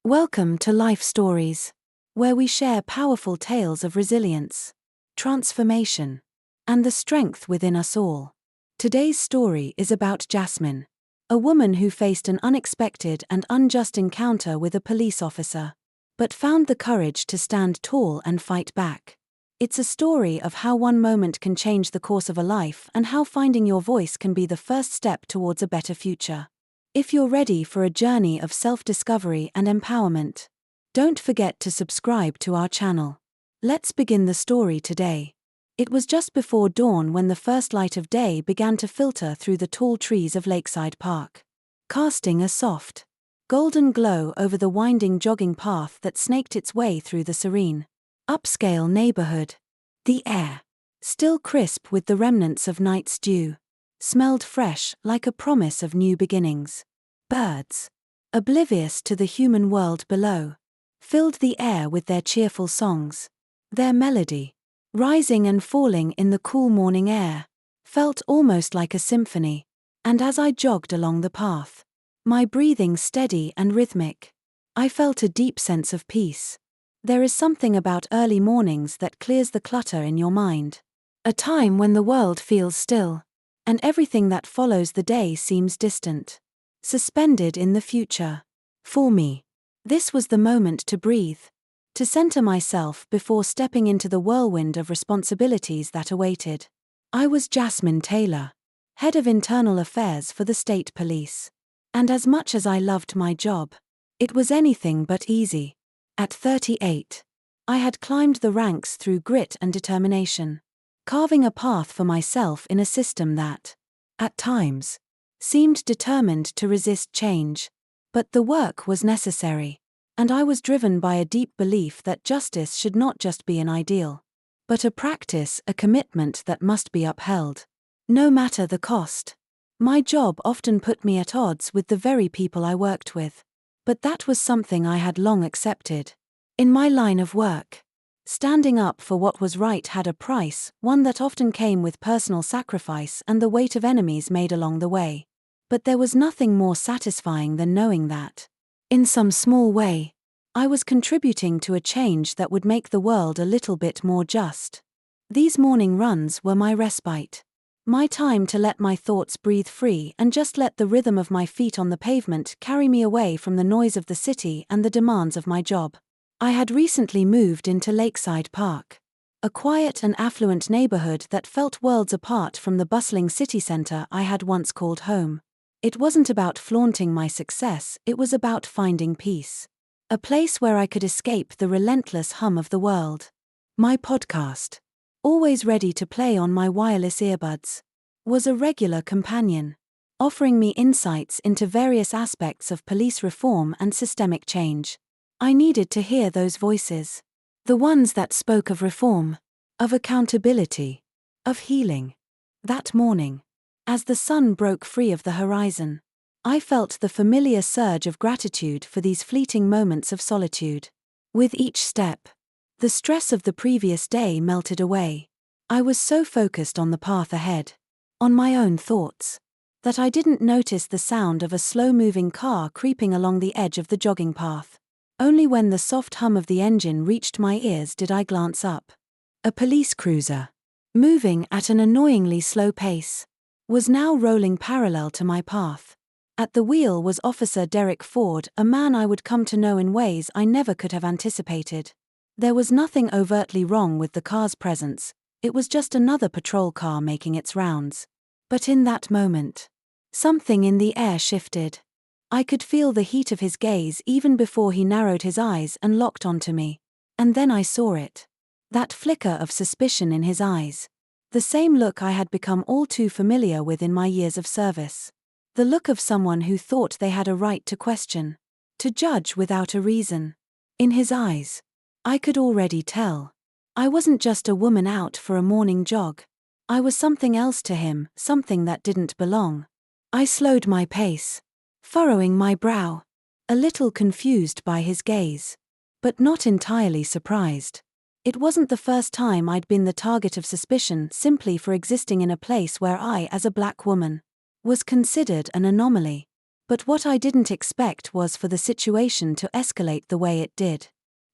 Welcome to Life Stories, where we share powerful tales of resilience, transformation, and the strength within us all. Today's story is about Jasmine, a woman who faced an unexpected and unjust encounter with a police officer, but found the courage to stand tall and fight back. It's a story of how one moment can change the course of a life and how finding your voice can be the first step towards a better future. If you're ready for a journey of self-discovery and empowerment, don't forget to subscribe to our channel. Let's begin the story today. It was just before dawn when the first light of day began to filter through the tall trees of Lakeside Park, casting a soft, golden glow over the winding jogging path that snaked its way through the serene, upscale neighborhood. The air, still crisp with the remnants of night's dew, smelled fresh like a promise of new beginnings. Birds, oblivious to the human world below, filled the air with their cheerful songs. Their melody, rising and falling in the cool morning air, felt almost like a symphony, and as I jogged along the path, my breathing steady and rhythmic, I felt a deep sense of peace. There is something about early mornings that clears the clutter in your mind. A time when the world feels still, and everything that follows the day seems distant, suspended in the future. For me, this was the moment to breathe, to center myself before stepping into the whirlwind of responsibilities that awaited. I was Jasmine Taylor, head of internal affairs for the state police. And as much as I loved my job, it was anything but easy. At 38, I had climbed the ranks through grit and determination, carving a path for myself in a system that, at times, seemed determined to resist change. But the work was necessary, and I was driven by a deep belief that justice should not just be an ideal, but a practice, a commitment that must be upheld, no matter the cost. My job often put me at odds with the very people I worked with, but that was something I had long accepted. In my line of work, standing up for what was right had a price, one that often came with personal sacrifice and the weight of enemies made along the way. But there was nothing more satisfying than knowing that, in some small way, I was contributing to a change that would make the world a little bit more just. These morning runs were my respite, my time to let my thoughts breathe free and just let the rhythm of my feet on the pavement carry me away from the noise of the city and the demands of my job. I had recently moved into Lakeside Park, a quiet and affluent neighborhood that felt worlds apart from the bustling city center I had once called home. It wasn't about flaunting my success, it was about finding peace. A place where I could escape the relentless hum of the world. My podcast, always ready to play on my wireless earbuds, was a regular companion, offering me insights into various aspects of police reform and systemic change. I needed to hear those voices. The ones that spoke of reform, of accountability, of healing. That morning, as the sun broke free of the horizon, I felt the familiar surge of gratitude for these fleeting moments of solitude. With each step, the stress of the previous day melted away. I was so focused on the path ahead, on my own thoughts, that I didn't notice the sound of a slow-moving car creeping along the edge of the jogging path. Only when the soft hum of the engine reached my ears did I glance up. A police cruiser, moving at an annoyingly slow pace, was now rolling parallel to my path. At the wheel was Officer Derek Ford, a man I would come to know in ways I never could have anticipated. There was nothing overtly wrong with the car's presence, it was just another patrol car making its rounds. But in that moment, something in the air shifted. I could feel the heat of his gaze even before he narrowed his eyes and locked onto me. And then I saw it. That flicker of suspicion in his eyes. The same look I had become all too familiar with in my years of service. The look of someone who thought they had a right to question, to judge without a reason. In his eyes, I could already tell. I wasn't just a woman out for a morning jog. I was something else to him, something that didn't belong. I slowed my pace, furrowing my brow, a little confused by his gaze, but not entirely surprised. It wasn't the first time I'd been the target of suspicion simply for existing in a place where I, as a black woman, was considered an anomaly. But what I didn't expect was for the situation to escalate the way it did.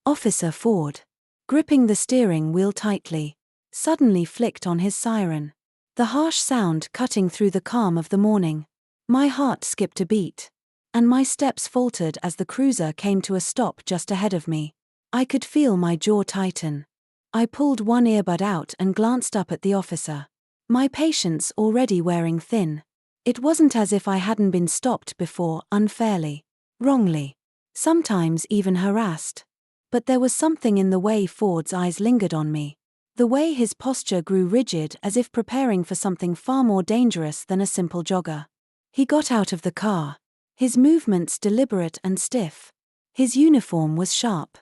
Officer Ford, gripping the steering wheel tightly, suddenly flicked on his siren. The harsh sound cutting through the calm of the morning. My heart skipped a beat, and my steps faltered as the cruiser came to a stop just ahead of me. I could feel my jaw tighten. I pulled one earbud out and glanced up at the officer. My patience already wearing thin. It wasn't as if I hadn't been stopped before, unfairly, wrongly, sometimes even harassed. But there was something in the way Ford's eyes lingered on me. The way his posture grew rigid as if preparing for something far more dangerous than a simple jogger. He got out of the car, his movements deliberate and stiff. His uniform was sharp,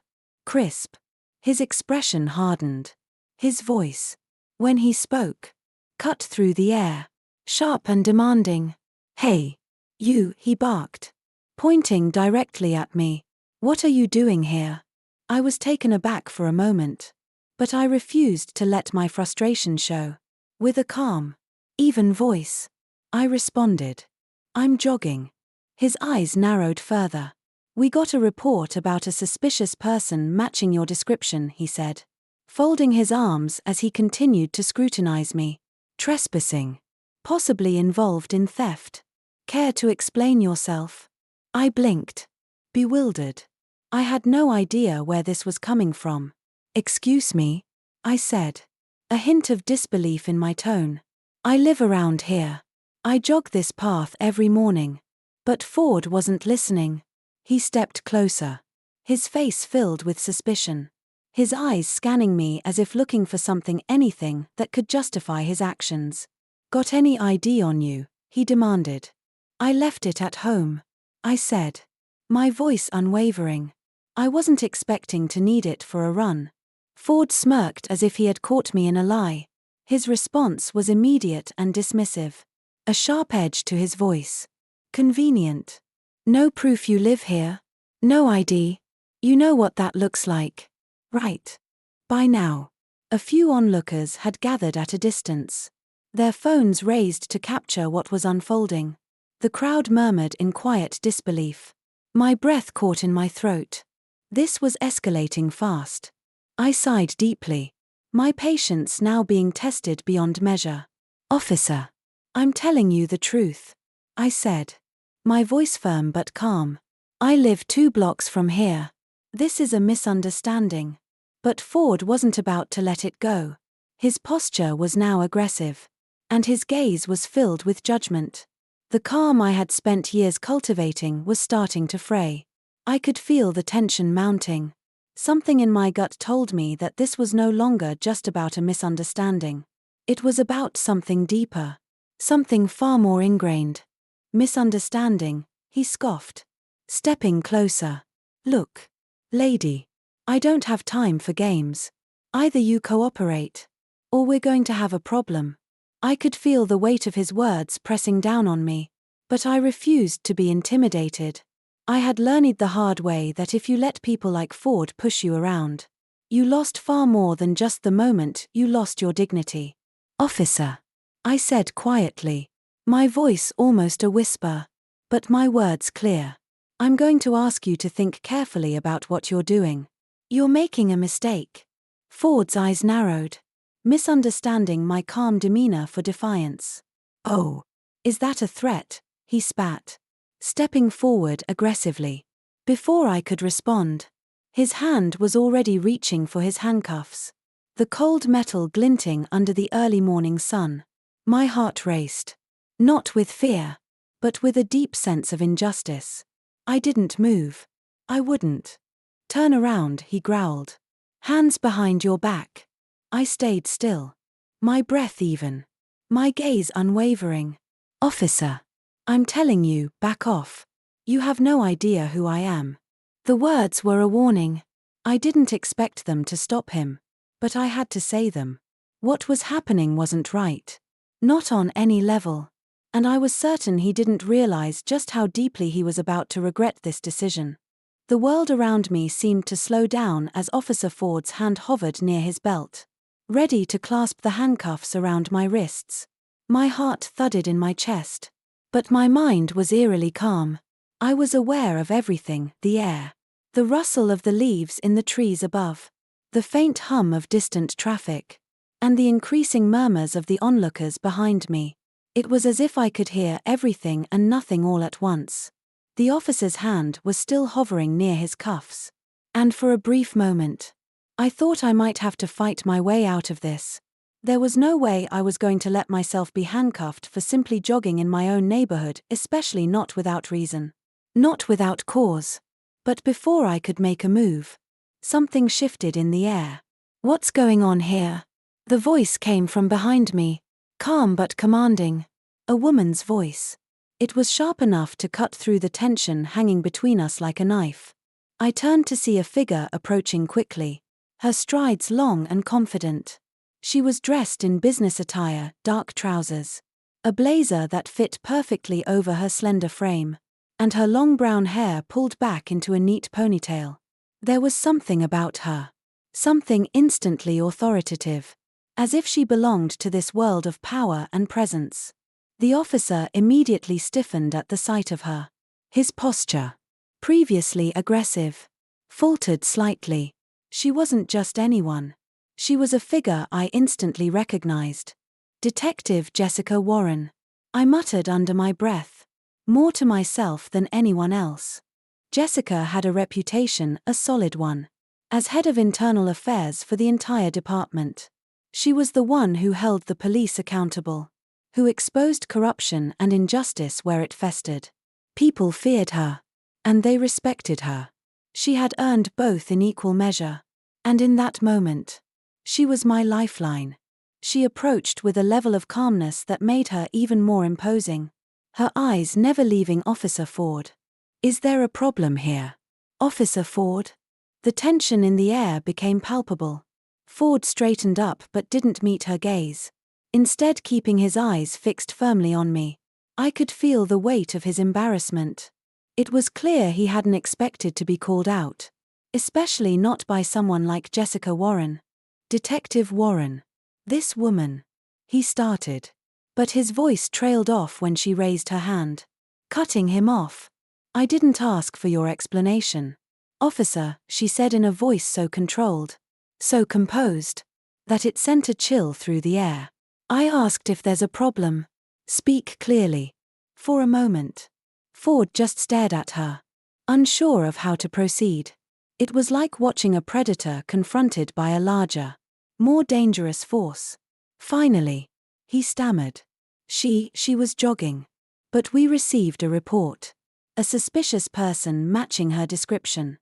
crisp. His expression hardened. His voice, when he spoke, cut through the air, sharp and demanding. "Hey, you," he barked, pointing directly at me. "What are you doing here?" I was taken aback for a moment, but I refused to let my frustration show. With a calm, even voice, I responded, "I'm jogging." His eyes narrowed further. "We got a report about a suspicious person matching your description," he said, folding his arms as he continued to scrutinize me. "Trespassing. Possibly involved in theft. Care to explain yourself?" I blinked, bewildered. I had no idea where this was coming from. "Excuse me," I said, a hint of disbelief in my tone. "I live around here. I jog this path every morning." But Ford wasn't listening. He stepped closer, his face filled with suspicion, his eyes scanning me as if looking for anything that could justify his actions. "Got any ID on you?" he demanded. "I left it at home," I said, my voice unwavering. I wasn't expecting to need it for a run. Ford smirked as if he had caught me in a lie. His response was immediate and dismissive, a sharp edge to his voice. "Convenient. No proof you live here? No ID? You know what that looks like, right?" By now, a few onlookers had gathered at a distance, their phones raised to capture what was unfolding. The crowd murmured in quiet disbelief. My breath caught in my throat. This was escalating fast. I sighed deeply, my patience now being tested beyond measure. "Officer, I'm telling you the truth," I said, my voice firm but calm. "I live 2 blocks from here. This is a misunderstanding." But Ford wasn't about to let it go. His posture was now aggressive, and his gaze was filled with judgment. The calm I had spent years cultivating was starting to fray. I could feel the tension mounting. Something in my gut told me that this was no longer just about a misunderstanding. It was about something deeper, something far more ingrained. "Misunderstanding," he scoffed, stepping closer. "Look, lady, I don't have time for games. Either you cooperate, or we're going to have a problem." I could feel the weight of his words pressing down on me, but I refused to be intimidated. I had learned the hard way that if you let people like Ford push you around, you lost far more than just the moment you lost your dignity. "Officer," I said quietly, my voice almost a whisper, but my words clear. "I'm going to ask you to think carefully about what you're doing. You're making a mistake." Ford's eyes narrowed, misunderstanding my calm demeanor for defiance. "Oh, is that a threat?" he spat, stepping forward aggressively. Before I could respond, his hand was already reaching for his handcuffs, the cold metal glinting under the early morning sun. My heart raced, not with fear, but with a deep sense of injustice. I didn't move. I wouldn't. "Turn around," he growled. "Hands behind your back." I stayed still, my breath even, my gaze unwavering. "Officer, I'm telling you, back off. You have no idea who I am." The words were a warning. I didn't expect them to stop him, but I had to say them. What was happening wasn't right. Not on any level. And I was certain he didn't realize just how deeply he was about to regret this decision. The world around me seemed to slow down as Officer Ford's hand hovered near his belt, ready to clasp the handcuffs around my wrists. My heart thudded in my chest, but my mind was eerily calm. I was aware of everything: the air, the rustle of the leaves in the trees above, the faint hum of distant traffic, and the increasing murmurs of the onlookers behind me. It was as if I could hear everything and nothing all at once. The officer's hand was still hovering near his cuffs. And for a brief moment, I thought I might have to fight my way out of this. There was no way I was going to let myself be handcuffed for simply jogging in my own neighborhood, especially not without reason. Not without cause. But before I could make a move, something shifted in the air. "What's going on here?" The voice came from behind me, calm but commanding. A woman's voice. It was sharp enough to cut through the tension hanging between us like a knife. I turned to see a figure approaching quickly, her strides long and confident. She was dressed in business attire, dark trousers, a blazer that fit perfectly over her slender frame, and her long brown hair pulled back into a neat ponytail. There was something about her, something instantly authoritative, as if she belonged to this world of power and presence. The officer immediately stiffened at the sight of her. His posture, previously aggressive, faltered slightly. She wasn't just anyone. She was a figure I instantly recognized. Detective Jessica Warren. I muttered under my breath, more to myself than anyone else. Jessica had a reputation, a solid one. As head of internal affairs for the entire department, she was the one who held the police accountable, who exposed corruption and injustice where it festered. People feared her, and they respected her. She had earned both in equal measure. And in that moment, she was my lifeline. She approached with a level of calmness that made her even more imposing, her eyes never leaving Officer Ford. "Is there a problem here, Officer Ford?" The tension in the air became palpable. Ford straightened up but didn't meet her gaze, instead keeping his eyes fixed firmly on me. I could feel the weight of his embarrassment. It was clear he hadn't expected to be called out, especially not by someone like Jessica Warren. "Detective Warren. This woman," he started. But his voice trailed off when she raised her hand, cutting him off. "I didn't ask for your explanation, officer," she said in a voice so controlled, so composed, that it sent a chill through the air. "I asked if there's a problem. Speak clearly." For a moment, Ford just stared at her, unsure of how to proceed. It was like watching a predator confronted by a larger, more dangerous force. Finally, he stammered. She was jogging. But we received a report. A suspicious person matching her description."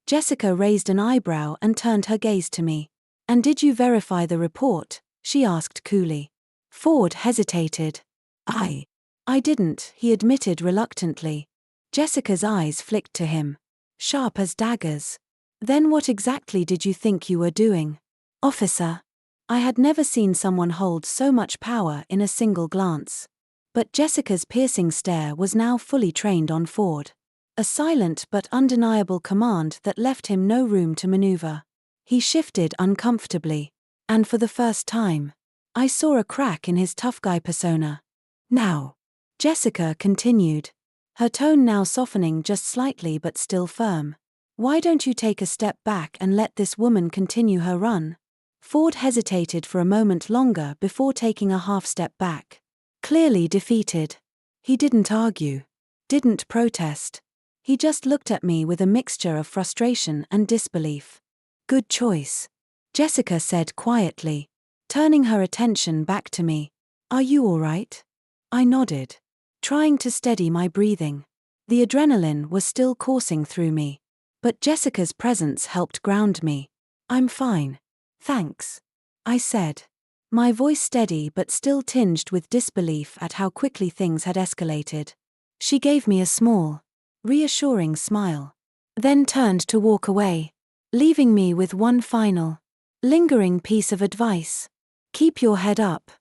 Jessica raised an eyebrow and turned her gaze to me. "And did you verify the report?" she asked coolly. Ford hesitated. I didn't," he admitted reluctantly. Jessica's eyes flicked to him, sharp as daggers. "Then what exactly did you think you were doing, officer?" I had never seen someone hold so much power in a single glance. But Jessica's piercing stare was now fully trained on Ford. A silent but undeniable command that left him no room to maneuver. He shifted uncomfortably, and for the first time, I saw a crack in his tough guy persona. "Now," Jessica continued, her tone now softening just slightly but still firm, "why don't you take a step back and let this woman continue her run?" Ford hesitated for a moment longer before taking a half step back, clearly defeated. He didn't argue, didn't protest. He just looked at me with a mixture of frustration and disbelief. "Good choice," Jessica said quietly, turning her attention back to me. "Are you all right?" I nodded, trying to steady my breathing. The adrenaline was still coursing through me, but Jessica's presence helped ground me. "I'm fine, thanks," I said, my voice steady but still tinged with disbelief at how quickly things had escalated. She gave me a small, reassuring smile, then turned to walk away, leaving me with one final, lingering piece of advice. "Keep your head up,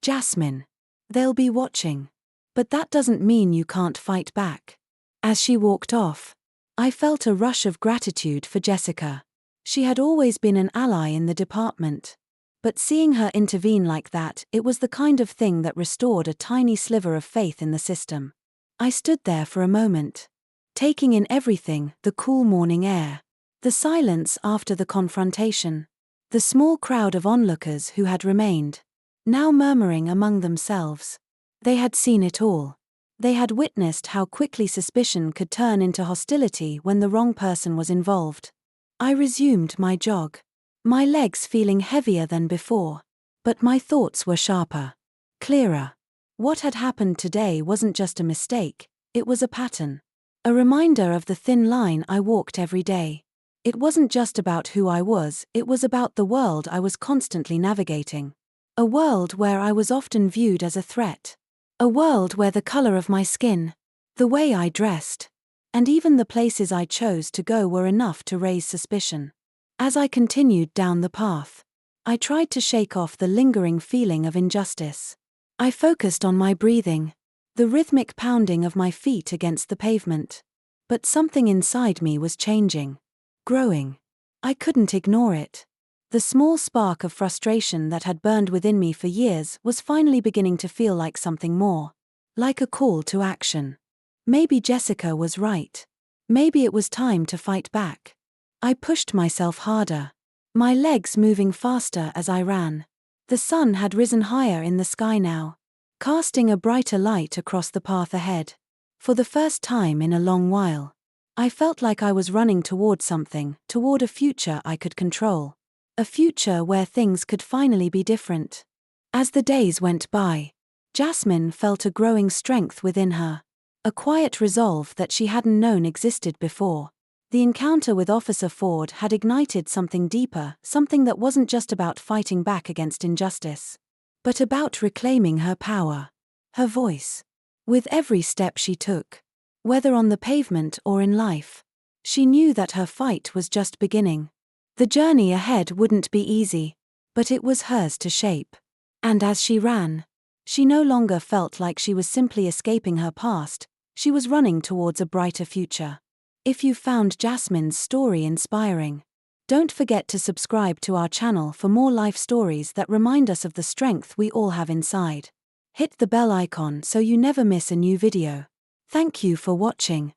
Jasmine. They'll be watching. But that doesn't mean you can't fight back." As she walked off, I felt a rush of gratitude for Jessica. She had always been an ally in the department. But seeing her intervene like that, it was the kind of thing that restored a tiny sliver of faith in the system. I stood there for a moment, taking in everything: the cool morning air, the silence after the confrontation, the small crowd of onlookers who had remained, now murmuring among themselves. They had seen it all. They had witnessed how quickly suspicion could turn into hostility when the wrong person was involved. I resumed my jog, my legs feeling heavier than before, but my thoughts were sharper, clearer. What had happened today wasn't just a mistake, it was a pattern. A reminder of the thin line I walked every day. It wasn't just about who I was, it was about the world I was constantly navigating. A world where I was often viewed as a threat. A world where the color of my skin, the way I dressed, and even the places I chose to go were enough to raise suspicion. As I continued down the path, I tried to shake off the lingering feeling of injustice. I focused on my breathing, the rhythmic pounding of my feet against the pavement. But something inside me was changing, growing. I couldn't ignore it. The small spark of frustration that had burned within me for years was finally beginning to feel like something more. Like a call to action. Maybe Jessica was right. Maybe it was time to fight back. I pushed myself harder, my legs moving faster as I ran. The sun had risen higher in the sky now, casting a brighter light across the path ahead. For the first time in a long while, I felt like I was running toward something, toward a future I could control. A future where things could finally be different. As the days went by, Jasmine felt a growing strength within her, a quiet resolve that she hadn't known existed before. The encounter with Officer Ford had ignited something deeper, something that wasn't just about fighting back against injustice, but about reclaiming her power, her voice. With every step she took, whether on the pavement or in life, she knew that her fight was just beginning. The journey ahead wouldn't be easy, but it was hers to shape. And as she ran, she no longer felt like she was simply escaping her past, she was running towards a brighter future. If you found Jasmine's story inspiring, don't forget to subscribe to our channel for more life stories that remind us of the strength we all have inside. Hit the bell icon so you never miss a new video. Thank you for watching.